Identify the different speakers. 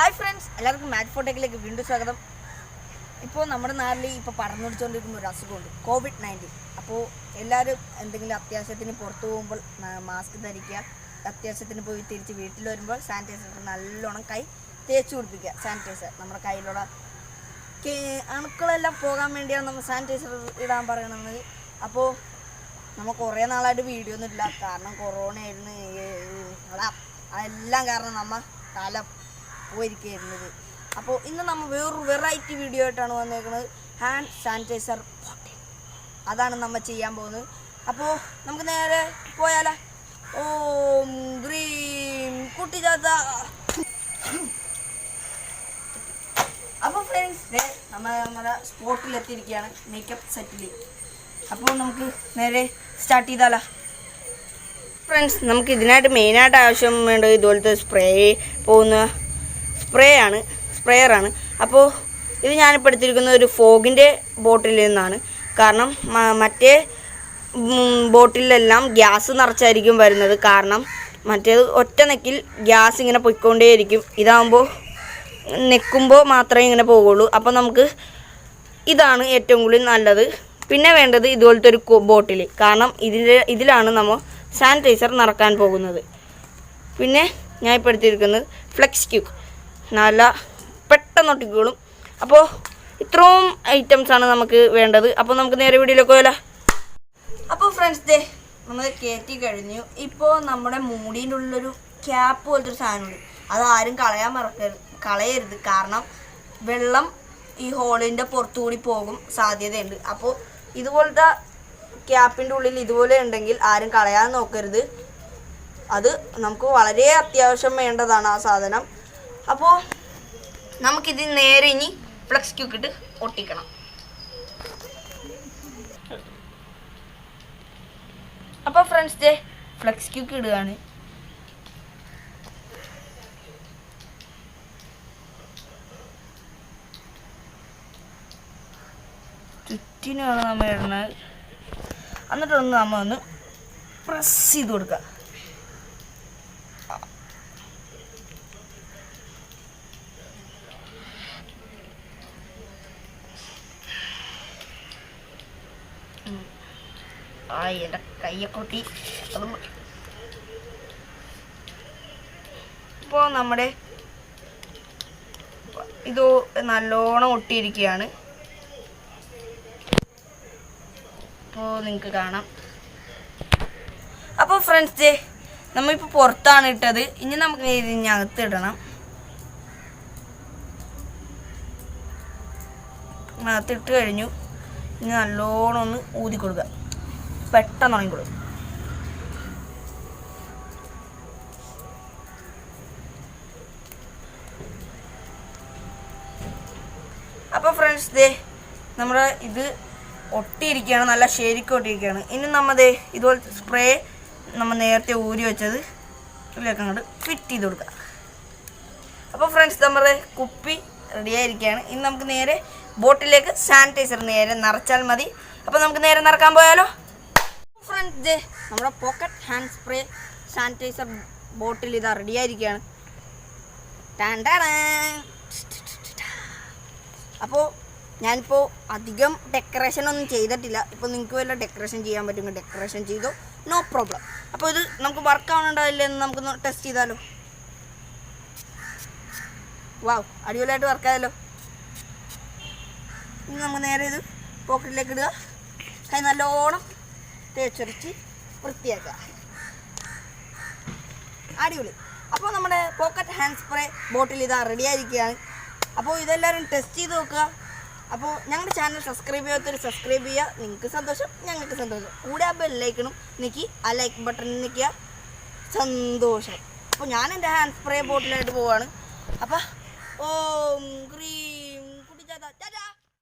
Speaker 1: Hi friends, എല്ലാവർക്കും മാറ്റ് ഫോട്ടേക്കിലേക്ക് വീണ്ടും സ്വാഗതം. ഇപ്പോൾ നമ്മുടെ നാട്ടിൽ ഇപ്പോൾ പടർന്നു പിടിച്ചുകൊണ്ടിരിക്കുന്ന ഒരു അസുഖമുണ്ട്, COVID-19. അപ്പോൾ എല്ലാവരും എന്തെങ്കിലും അത്യാവശ്യത്തിന് പുറത്തു പോകുമ്പോൾ മാസ്ക് ധരിക്കുക, അത്യാവശ്യത്തിന് പോയി തിരിച്ച് വീട്ടിൽ വരുമ്പോൾ സാനിറ്റൈസർ നല്ലോണം കൈ തേച്ച് പിടിപ്പിക്കുക. സാനിറ്റൈസർ നമ്മുടെ കയ്യിലുള്ള അണുക്കളെല്ലാം പോകാൻ വേണ്ടിയാണ് നമ്മൾ സാനിറ്റൈസർ ഇടാൻ പറയണത്. അപ്പോൾ നമ്മൾ കുറേ നാളായിട്ട് വീഡിയോ ഒന്നും ഇല്ല, കാരണം കൊറോണ ആയിരുന്നു. അതെല്ലാം കാരണം നമ്മൾ തല പോയിരിക്കുന്നത്. അപ്പോൾ ഇന്ന് നമ്മൾ വേറൊരു വെറൈറ്റി വീഡിയോ ആയിട്ടാണ് വന്നേക്കുന്നത്, ഹാൻഡ് സാനിറ്റൈസർ ബോട്ടിൽ. അതാണ് നമ്മൾ ചെയ്യാൻ പോകുന്നത്. അപ്പോൾ നമുക്ക് നേരെ പോയാലോ. ഓം ഗ്രീം കുട്ടി ജാത. അപ്പോൾ ഫ്രണ്ട്സ്, നമ്മുടെ സ്പോട്ടിലെത്തിയിരിക്കുകയാണ്, മേക്കപ്പ് സെറ്റിൽ. അപ്പോൾ നമുക്ക് നേരെ സ്റ്റാർട്ട് ചെയ്താലോ. ഫ്രണ്ട്സ്, നമുക്ക് ഇതിനായിട്ട് മെയിനായിട്ട് ആവശ്യം വേണ്ടത് ഇതുപോലത്തെ സ്പ്രേയറാണ്. അപ്പോൾ ഇത് ഞാനിപ്പോൾ എടുത്തിരിക്കുന്നത് ഒരു ഫോഗിൻ്റെ ബോട്ടിൽ നിന്നാണ്. കാരണം മറ്റേ ബോട്ടിലെല്ലാം ഗ്യാസ് നിറച്ചായിരിക്കും വരുന്നത്. കാരണം മറ്റേത് ഒറ്റ നെക്കിൽ ഗ്യാസ് ഇങ്ങനെ പൊയ്ക്കൊണ്ടേയിരിക്കും. ഇതാകുമ്പോൾ നെക്കുമ്പോൾ മാത്രമേ ഇങ്ങനെ പോകുള്ളൂ. അപ്പോൾ നമുക്ക് ഇതാണ് ഏറ്റവും കൂടുതൽ നല്ലത്. പിന്നെ വേണ്ടത് ഇതുപോലത്തെ ഒരു ബോട്ടിൽ, കാരണം ഇതിലാണ് നമ്മൾ സാനിറ്റൈസർ നിറക്കാൻ പോകുന്നത്. പിന്നെ ഞാൻ ഇപ്പോൾ എടുത്തിരിക്കുന്നത് ഫ്ലെക്സ് ക്യൂക്ക്, നല്ല പെട്ടെന്ന് ഒട്ടിക്കോളും. അപ്പോൾ ഇത്രയും ഐറ്റംസാണ് നമുക്ക് വേണ്ടത്. അപ്പോൾ നമുക്ക് നേരെ വീഡിയോയിലേക്ക് പോയാലോ. അപ്പോൾ ഫ്രണ്ട്സ്, നമ്മൾ കയറ്റി കഴിഞ്ഞു. ഇപ്പോൾ നമ്മുടെ മൂടീൻ്റെ ഉള്ളിലൊരു ക്യാപ്പ് പോലത്തെ ഒരു സാധനമുണ്ട്. അത് ആരും കളയരുത്, കാരണം വെള്ളം ഈ ഹോളിൻ്റെ പുറത്തുകൂടി പോകും സാധ്യതയുണ്ട്. അപ്പോൾ ഇതുപോലത്തെ ക്യാപ്പിൻ്റെ ഉള്ളിൽ ഇതുപോലെ ഉണ്ടെങ്കിൽ ആരും കളയാൻ നോക്കരുത്. അത് നമുക്ക് വളരെ അത്യാവശ്യം വേണ്ടതാണ് ആ സാധനം. അപ്പോൾ നമുക്കിത് നേരെ ഇനി ഫ്ലെക്സ് ക്യൂക്ക് ഇട്ട് ഒട്ടിക്കണം. അപ്പോൾ ഫ്രണ്ട്സ്, ഫ്ലെക്സ് ക്യൂക്ക് ഇടുകയാണ്. ചുറ്റിനാണ് നമ്മൾ ഇടുന്നത്. എന്നിട്ടൊന്ന് നമ്മൾ ഒന്ന് പ്രസ് ചെയ്ത് കൊടുക്കുക. എൻ്റെ കയ്യൊക്കൊട്ടി. ഇപ്പോൾ നമ്മുടെ ഇത് നല്ലോണം ഒട്ടിയിരിക്കുകയാണ്. അപ്പോൾ നിങ്ങൾക്ക് കാണാം. അപ്പോൾ ഫ്രണ്ട്സ്, നമ്മളിപ്പോൾ പുറത്താണ് ഇട്ടത്. ഇനി നമുക്ക് ഇതിനകത്ത് ഇടണം. അകത്തിട്ട് കഴിഞ്ഞു. ഇനി നല്ലോണം ഒന്ന് ഊതി കൊടുക്കുക, പെട്ടെന്ന് ഉണങ്ങിക്കൊടുക്കും. അപ്പോൾ ഫ്രണ്ട്സ്, നമ്മുടെ ഇത് ഒട്ടിയിരിക്കുകയാണ്, നല്ല ശരിക്കും ഒട്ടിയിരിക്കുകയാണ്. ഇനി നമ്മതേ ഇതുപോലത്തെ സ്പ്രേ നമ്മൾ നേരത്തെ ഊരി വെച്ചത് ഇതിലേക്ക് അങ്ങോട്ട് ഫിറ്റ് ചെയ്ത് കൊടുക്കുക. അപ്പോൾ ഫ്രണ്ട്സ്, നമ്മുടെ കുപ്പി റെഡിയായിരിക്കുകയാണ്. ഇനി നമുക്ക് നേരെ ബോട്ടിലേക്ക് സാനിറ്റൈസർ നേരെ നിറച്ചാൽ മതി. അപ്പോൾ നമുക്ക് നേരെ നിറക്കാൻ പോയാലോ. ഫ്രണ്ട്സ്, നമ്മുടെ പോക്കറ്റ് ഹാൻഡ് സ്പ്രേ സാനിറ്റൈസർ ബോട്ടിൽ ഇതാ റെഡിയായിരിക്കുകയാണ്. അപ്പോൾ ഞാനിപ്പോൾ അധികം ഡെക്കറേഷനൊന്നും ചെയ്തിട്ടില്ല. ഇപ്പോൾ നിങ്ങൾക്ക് വല്ല ഡെക്കറേഷൻ ചെയ്യാൻ പറ്റുമെങ്കിൽ ഡെക്കറേഷൻ ചെയ്തോ, നോ പ്രോബ്ലം. അപ്പോൾ ഇത് നമുക്ക് വർക്ക് ആവുന്നുണ്ടാവില്ല എന്ന് നമുക്കൊന്ന് ടെസ്റ്റ് ചെയ്താലോ. വാവ്, അടിപൊളിയായിട്ട് വർക്കായല്ലോ. ഇനി നമുക്ക് നേരെ ഇത് പോക്കറ്റിലേക്ക് ഇടുക, കൈ നല്ലോണം തേച്ചൊരച്ച് വൃത്തിയാക്കുക. അടിപൊളി. അപ്പോൾ നമ്മുടെ പോക്കറ്റ് ഹാൻഡ് സ്പ്രേ ബോട്ടിൽ ഇതാ റെഡിയായിരിക്കുകയാണ്. അപ്പോൾ ഇതെല്ലാവരും ടെസ്റ്റ് ചെയ്ത് നോക്കുക. അപ്പോൾ ഞങ്ങളുടെ ചാനൽ സബ്സ്ക്രൈബ് ചെയ്യാത്തവർ സബ്സ്ക്രൈബ് ചെയ്യുക. നിങ്ങൾക്ക് സന്തോഷം, ഞങ്ങൾക്ക് സന്തോഷം. കൂടെ ആ ബെല്ലൈക്കണം നിൽക്കി, ആ ലൈക്ക് ബട്ടൺ നിൽക്കുക, സന്തോഷം. അപ്പോൾ ഞാൻ എൻ്റെ ഹാൻഡ് സ്പ്രേ ബോട്ടിലായിട്ട് പോവാണ്. അപ്പോൾ ഓം ഗ്രീ